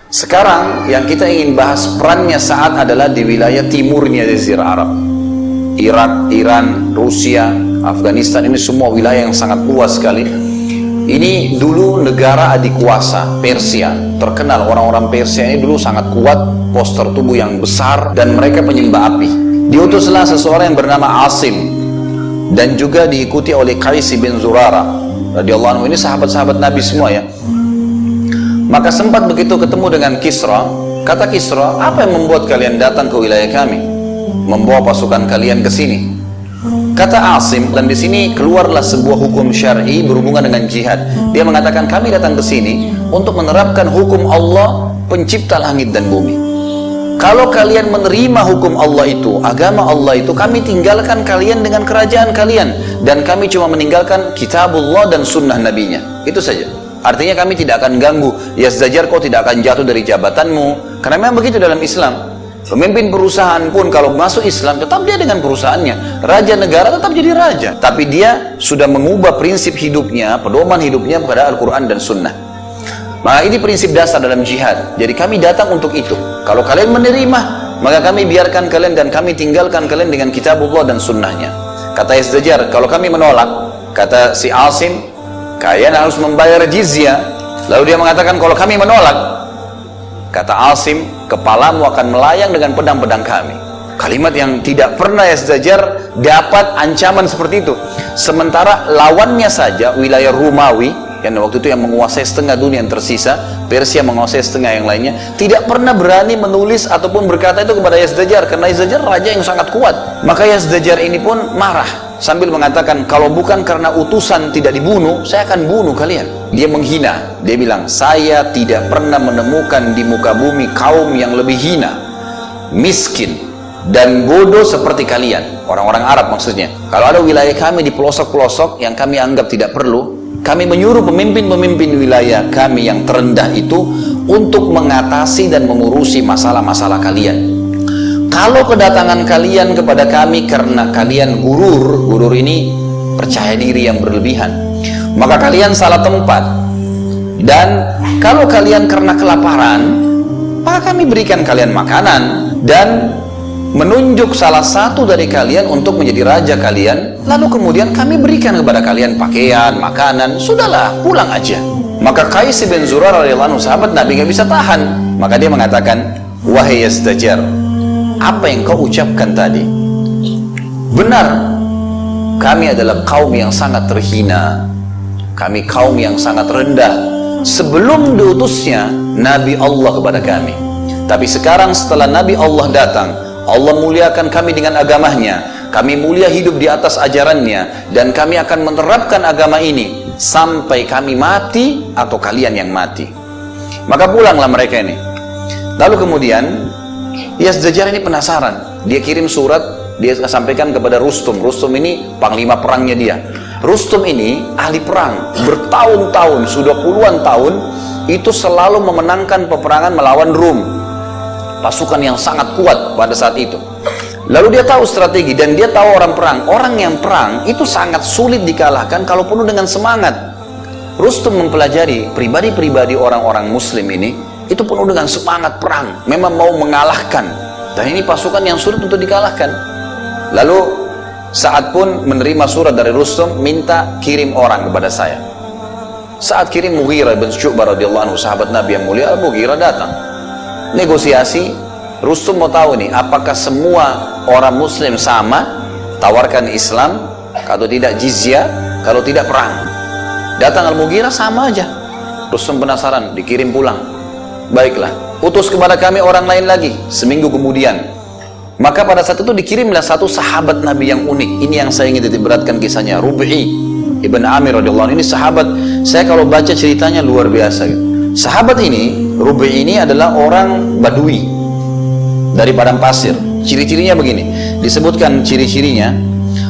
Sekarang yang kita ingin bahas perannya Sa'ad adalah di wilayah timurnya Jazirah Arab. Irak, Iran, Rusia, Afghanistan, ini semua wilayah yang sangat luas sekali. Ini dulu negara adik kuasa Persia. Terkenal orang-orang Persia ini dulu sangat kuat, postur tubuh yang besar, dan mereka penyembah api. Diutuslah seseorang yang bernama Asim, dan juga diikuti oleh Qais bin Zurara radhiyallahu anhu. Ini sahabat-sahabat Nabi semua ya. Maka sempat begitu ketemu dengan Kisra, kata Kisra, apa yang membuat kalian datang ke wilayah kami, membawa pasukan kalian ke sini? Kata Asim, dan di sini keluarlah sebuah hukum syar'i berhubungan dengan jihad. Dia mengatakan, kami datang ke sini untuk menerapkan hukum Allah pencipta langit dan bumi. Kalau kalian menerima hukum Allah itu, agama Allah itu, kami tinggalkan kalian dengan kerajaan kalian, dan kami cuma meninggalkan kitabullah dan sunnah nabinya. Itu saja. Artinya kami tidak akan ganggu. Yazdajar, kau tidak akan jatuh dari jabatanmu. Karena memang begitu dalam Islam. Pemimpin perusahaan pun kalau masuk Islam, tetap dia dengan perusahaannya. Raja negara tetap jadi raja. Tapi dia sudah mengubah prinsip hidupnya, pedoman hidupnya pada Al-Quran dan Sunnah. Maka ini prinsip dasar dalam jihad. Jadi kami datang untuk itu. Kalau kalian menerima, maka kami biarkan kalian dan kami tinggalkan kalian dengan kitabullah dan sunnahnya. Kata Yazdajar, kalau kami menolak, kata si Asim, kalian harus membayar jizyah. Lalu dia mengatakan, kalau kami menolak, kata Asim, kepalamu akan melayang dengan pedang-pedang kami. Kalimat yang tidak pernah Yazdajar dapat ancaman seperti itu. Sementara lawannya saja, wilayah Romawi, yang waktu itu yang menguasai setengah dunia yang tersisa, Persia menguasai setengah yang lainnya, tidak pernah berani menulis ataupun berkata itu kepada Yazdajar, karena Yazdajar raja yang sangat kuat. Maka Yazdajar ini pun marah, sambil mengatakan, kalau bukan karena utusan tidak dibunuh, saya akan bunuh kalian. Dia menghina, dia bilang, saya tidak pernah menemukan di muka bumi kaum yang lebih hina, miskin, dan bodoh seperti kalian. Orang-orang Arab maksudnya. Kalau ada wilayah kami di pelosok-pelosok yang kami anggap tidak perlu, kami menyuruh pemimpin-pemimpin wilayah kami yang terendah itu untuk mengatasi dan mengurusi masalah-masalah kalian. Kalau kedatangan kalian kepada kami karena kalian gurur ini percaya diri yang berlebihan, maka kalian salah tempat. Dan kalau kalian karena kelaparan, maka kami berikan kalian makanan dan menunjuk salah satu dari kalian untuk menjadi raja kalian, lalu kemudian kami berikan kepada kalian pakaian, makanan, sudahlah, pulang aja. Maka Qais bin Zurarah radhiyallahu anhu, sahabat Nabi, nggak bisa tahan. Maka dia mengatakan, wahai Yazdajar, apa yang kau ucapkan tadi benar. Kami adalah kaum yang sangat terhina, kami kaum yang sangat rendah sebelum diutusnya Nabi Allah kepada kami. Tapi sekarang setelah Nabi Allah datang, Allah muliakan kami dengan agamanya, kami mulia hidup di atas ajarannya, dan kami akan menerapkan agama ini sampai kami mati atau kalian yang mati. Maka pulanglah mereka ini. Lalu kemudian Yazdajar ini penasaran, dia kirim surat, dia sampaikan kepada Rustum. Rustum ini panglima perangnya dia. Rustum ini ahli perang, bertahun-tahun, sudah puluhan tahun itu selalu memenangkan peperangan melawan Rum, pasukan yang sangat kuat pada saat itu. Lalu dia tahu strategi, dan dia tahu orang perang. Orang yang perang itu sangat sulit dikalahkan kalau penuh dengan semangat. Rustum mempelajari pribadi-pribadi orang-orang muslim ini, itu penuh dengan semangat perang, memang mau mengalahkan, dan ini pasukan yang sulit untuk dikalahkan. Lalu Sa'ad pun menerima surat dari Rustum, minta kirim orang kepada saya. Saat kirim Mughirah bin Syu'bah radhiyallahu anhu, sahabat Nabi yang mulia. Mughirah datang negosiasi. Rustum mau tahu nih, apakah semua orang muslim sama, tawarkan Islam, kalau tidak jizyah, kalau tidak perang. Datang Al-Mughirah, sama aja. Rustum penasaran, dikirim pulang. Baiklah, utus kepada kami orang lain lagi. Seminggu kemudian, maka pada saat itu dikirimlah satu sahabat Nabi yang unik. Ini yang saya ingin titikberatkan kisahnya, Rub'i ibn Amir radhiyallahu anhu. Ini sahabat, saya kalau baca ceritanya luar biasa. Sahabat ini, Rub'i ini adalah orang Badui dari padang pasir. Ciri-cirinya begini, disebutkan ciri-cirinya.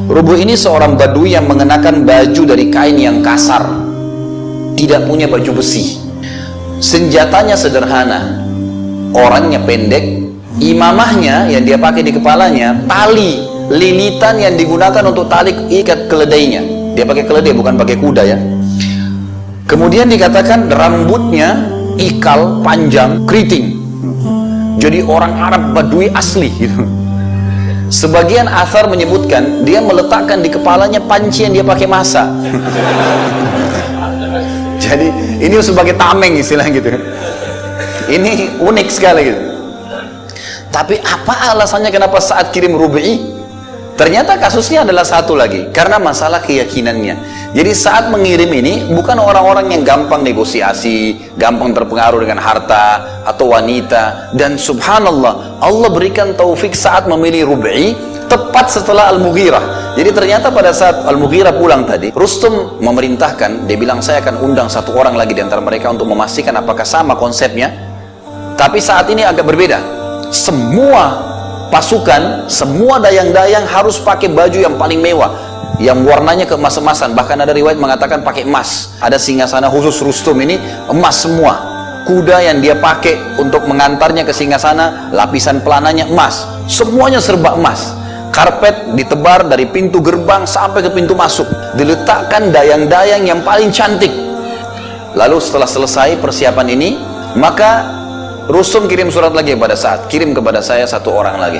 Rub'i ini seorang Badui yang mengenakan baju dari kain yang kasar, tidak punya baju besi. Senjatanya sederhana, orangnya pendek. Imamahnya yang dia pakai di kepalanya, tali lilitan yang digunakan untuk tali ikat keledainya. Dia pakai keledai, bukan pakai kuda ya. Kemudian dikatakan rambutnya ikal panjang, keriting. Jadi orang Arab Badui asli gitu. Sebagian athar menyebutkan dia meletakkan di kepalanya panci yang dia pakai masak. Jadi ini sebagai tameng istilah gitu. Ini unik sekali gitu. Tapi apa alasannya kenapa saat kirim Rubi'i? Ternyata kasusnya adalah satu lagi, karena masalah keyakinannya. Jadi saat mengirim ini bukan orang-orang yang gampang negosiasi, gampang terpengaruh dengan harta atau wanita. Dan subhanallah, Allah berikan taufik saat memilih Rubi'i tepat setelah Al-Mughirah. Jadi ternyata pada saat Al-Mughirah pulang tadi, Rustum memerintahkan, dia bilang saya akan undang satu orang lagi di antara mereka untuk memastikan apakah sama konsepnya. Tapi saat ini agak berbeda. Semua pasukan, semua dayang-dayang harus pakai baju yang paling mewah, yang warnanya keemas-emasan. Bahkan ada riwayat mengatakan pakai emas. Ada singgasana khusus Rustum ini emas semua. Kuda yang dia pakai untuk mengantarnya ke singgasana, lapisan pelananya emas. Semuanya serba emas. Karpet ditebar dari pintu gerbang sampai ke pintu masuk. Diletakkan dayang-dayang yang paling cantik. Lalu setelah selesai persiapan ini, maka Rustum kirim surat lagi kepada Sa'ad, kirim kepada saya satu orang lagi.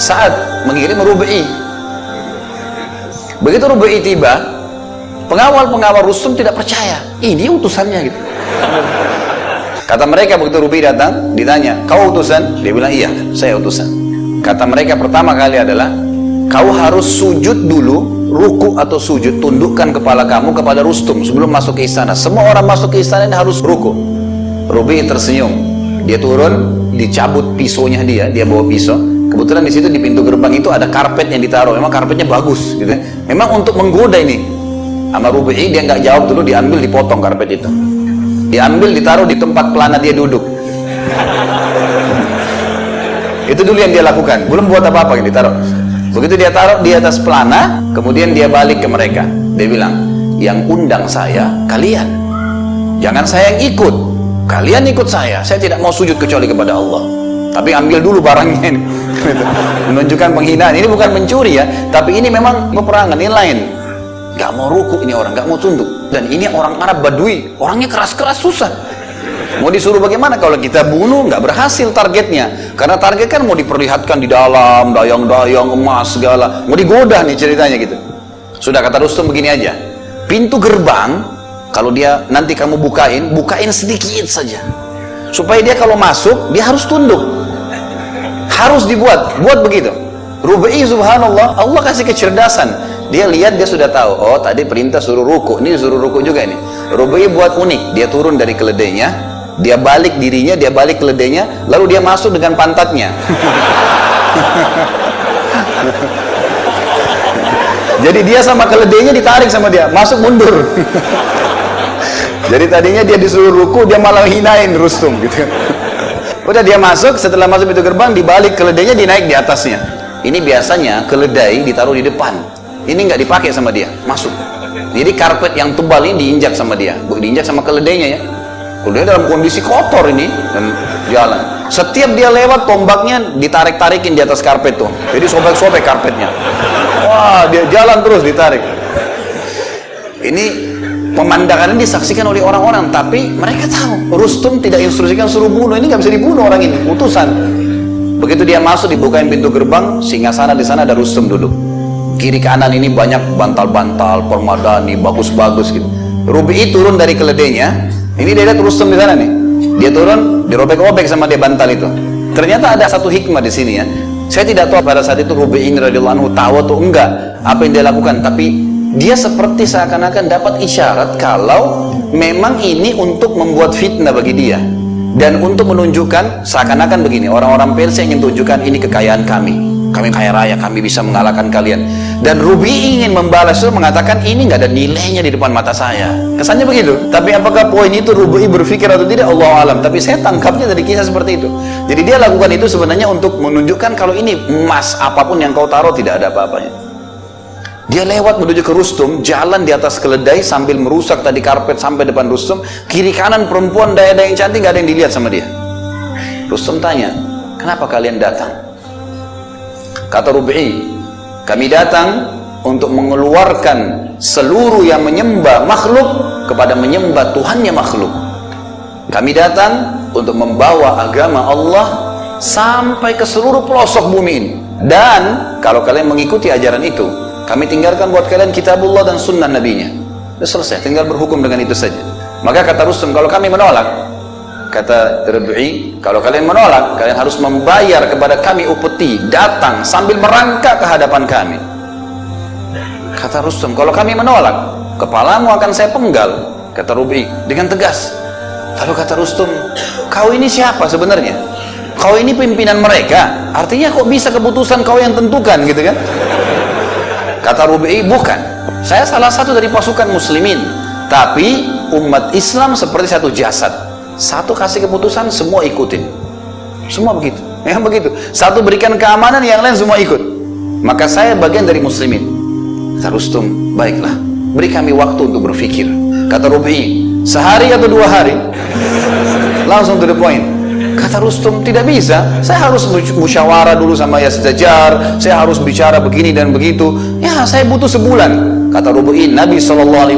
Sa'ad mengirim Rubi'i. Begitu Rubi'i tiba, pengawal-pengawal Rustum tidak percaya, ini utusannya gitu. Kata mereka begitu Rubi'i datang, ditanya, kau utusan? Dia bilang, iya, saya utusan. Kata mereka pertama kali adalah, kau harus sujud dulu, ruku atau sujud, tundukkan kepala kamu kepada Rustum sebelum masuk ke istana. Semua orang masuk ke istana ini harus ruku. Rubi'i tersenyum, dia turun, dicabut pisaunya dia bawa pisau. Kebetulan di situ di pintu gerbang itu ada karpet yang ditaruh, memang karpetnya bagus, gitu. Memang untuk menggoda ini. Sama Rubi'i dia nggak jawab dulu, diambil dipotong karpet itu, diambil ditaruh di tempat pelana dia duduk. Itu dulu yang dia lakukan, belum buat apa-apa yang ditaruh. Begitu dia taruh di atas pelana, kemudian dia balik ke mereka. Dia bilang, yang undang saya kalian, jangan saya yang ikut. Kalian ikut saya tidak mau sujud kecuali kepada Allah. Tapi ambil dulu barangnya ini. Menunjukkan penghinaan. Ini bukan mencuri ya, tapi ini memang peperangan, ini lain. Gak mau ruku ini orang, gak mau tunduk. Dan ini orang Arab Badui, orangnya keras-keras, susah. Mau disuruh bagaimana kalau kita bunuh, nggak berhasil targetnya. Karena target kan mau diperlihatkan di dalam, dayang-dayang, emas, segala. Mau digoda nih ceritanya gitu. Sudah, kata Rustum begini aja. Pintu gerbang, kalau dia nanti kamu bukain sedikit saja, supaya dia kalau masuk dia harus tunduk, harus buat begitu. Rubi'i subhanallah, Allah kasih kecerdasan. Dia lihat, dia sudah tahu, oh tadi perintah suruh ruku, ini suruh ruku juga ini. Rubi'i buat unik, dia turun dari keledainya, dia balik dirinya, dia balik keledainya, lalu dia masuk dengan pantatnya. Jadi dia sama keledainya ditarik sama dia, masuk mundur. Jadi tadinya dia disuruh ruku, dia malah hinain Rustum gitu. Udah dia masuk, setelah masuk pintu gerbang, dibalik keledainya, dinaik di atasnya. Ini biasanya keledai ditaruh di depan. Ini nggak dipakai sama dia, masuk. Jadi karpet yang tebal ini diinjak sama dia, diinjak sama keledainya ya. Keledainya dalam kondisi kotor ini dan jalan. Setiap dia lewat, tombaknya ditarik-tarikin di atas karpet tuh. Jadi sobek-sobek karpetnya. Wah, dia jalan terus ditarik. Ini pemandangan ini disaksikan oleh orang-orang, tapi mereka tahu Rustum tidak instruksikan suruh bunuh. Ini nggak bisa dibunuh orang ini, utusan. Begitu dia masuk, dibukain pintu gerbang, singgasana di sana ada Rustum duduk. Kiri kanan ini banyak bantal-bantal, permadani, bagus-bagus gitu. Rubi'i turun dari keledainya, ini dia lihat Rustum di sana nih. Dia turun, dirobek-robek sama dia bantal itu. Ternyata ada satu hikmah di sini ya. Saya tidak tahu pada saat itu Rubi'i radhiyallahu anhu tahu atau enggak apa yang dia lakukan, tapi dia seperti seakan-akan dapat isyarat kalau memang ini untuk membuat fitnah bagi dia, dan untuk menunjukkan seakan-akan begini, orang-orang Persia ingin tunjukkan ini kekayaan kami kaya raya, kami bisa mengalahkan kalian. Dan Rubi'i ingin membalas itu, mengatakan ini nggak ada nilainya di depan mata saya. Kesannya begitu. Tapi apakah poin itu Rubi'i berpikir atau tidak, Allah alam. Tapi saya tangkapnya dari kisah seperti itu. Jadi dia lakukan itu sebenarnya untuk menunjukkan kalau ini emas, apapun yang kau taruh tidak ada apa-apanya. Dia lewat menuju ke Rustum, jalan di atas keledai sambil merusak tadi karpet sampai depan Rustum. Kiri kanan perempuan daya-daya yang cantik, gak ada yang dilihat sama dia. Rustum tanya, kenapa kalian datang? Kata Rubi'i, kami datang untuk mengeluarkan seluruh yang menyembah makhluk kepada menyembah Tuhannya makhluk. Kami datang untuk membawa agama Allah sampai ke seluruh pelosok bumi ini. Dan kalau kalian mengikuti ajaran itu, kami tinggalkan buat kalian kitabullah dan sunnah nabinya. Sudah selesai, tinggal berhukum dengan itu saja. Maka kata Rustum, kalau kami menolak, kata Rib'i, kalau kalian menolak, kalian harus membayar kepada kami upeti, datang sambil merangkak ke hadapan kami. Kata Rustum, kalau kami menolak, kepalamu akan saya penggal. Kata Rib'i dengan tegas. Lalu kata Rustum, kau ini siapa sebenarnya? Kau ini pimpinan mereka, artinya kok bisa keputusan kau yang tentukan gitu kan? Kata Rib'i, bukan, saya salah satu dari pasukan muslimin, tapi umat Islam seperti satu jasad, satu kasih keputusan semua ikutin, semua begitu, yang begitu, satu berikan keamanan yang lain semua ikut, maka saya bagian dari muslimin. Kata Rustum, baiklah, beri kami waktu untuk berpikir. Kata Rib'i, sehari atau 2 hari? Langsung to the point. Kata Rustum, tidak bisa, saya harus musyawarah dulu sama Yazdajar, saya harus bicara begini dan begitu, ya saya butuh sebulan. Kata Rib'i, Nabi SAW,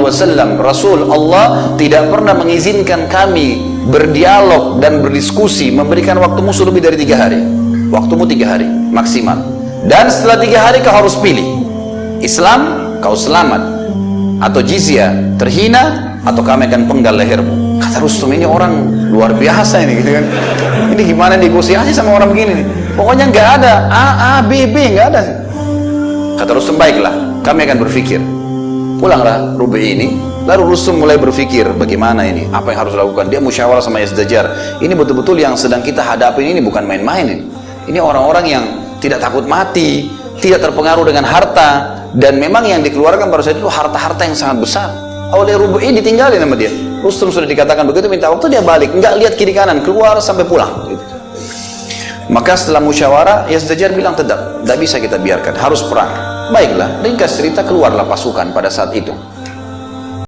Rasul Allah tidak pernah mengizinkan kami berdialog dan berdiskusi, memberikan waktu musuh lebih dari 3 hari. Waktumu 3 hari maksimal, dan setelah 3 hari kau harus pilih, Islam kau selamat, atau jizya terhina, atau kami akan penggal lehermu. Kata Rustum, ini orang luar biasa ini gitu kan, ini gimana negosiasi sama orang begini nih? Pokoknya nggak ada A, B, B, nggak ada. Kata Rustum, baiklah, kami akan berpikir. Pulanglah Rib'i ini, lalu Rustum mulai berpikir bagaimana ini, apa yang harus dilakukan. Dia musyawarah sama Yazdajar, ini betul-betul yang sedang kita hadapin ini bukan main-main ini orang-orang yang tidak takut mati, tidak terpengaruh dengan harta, dan memang yang dikeluarkan pada saat itu harta-harta yang sangat besar. Oleh Rib'i ditinggalin sama dia. Rustum sudah dikatakan begitu, minta waktu, dia balik, nggak lihat kiri kanan, keluar sampai pulang gitu. Maka setelah musyawarah, Yazdajar bilang, tidak bisa kita biarkan, harus perang. Baiklah, ringkas cerita, keluarlah pasukan pada saat itu.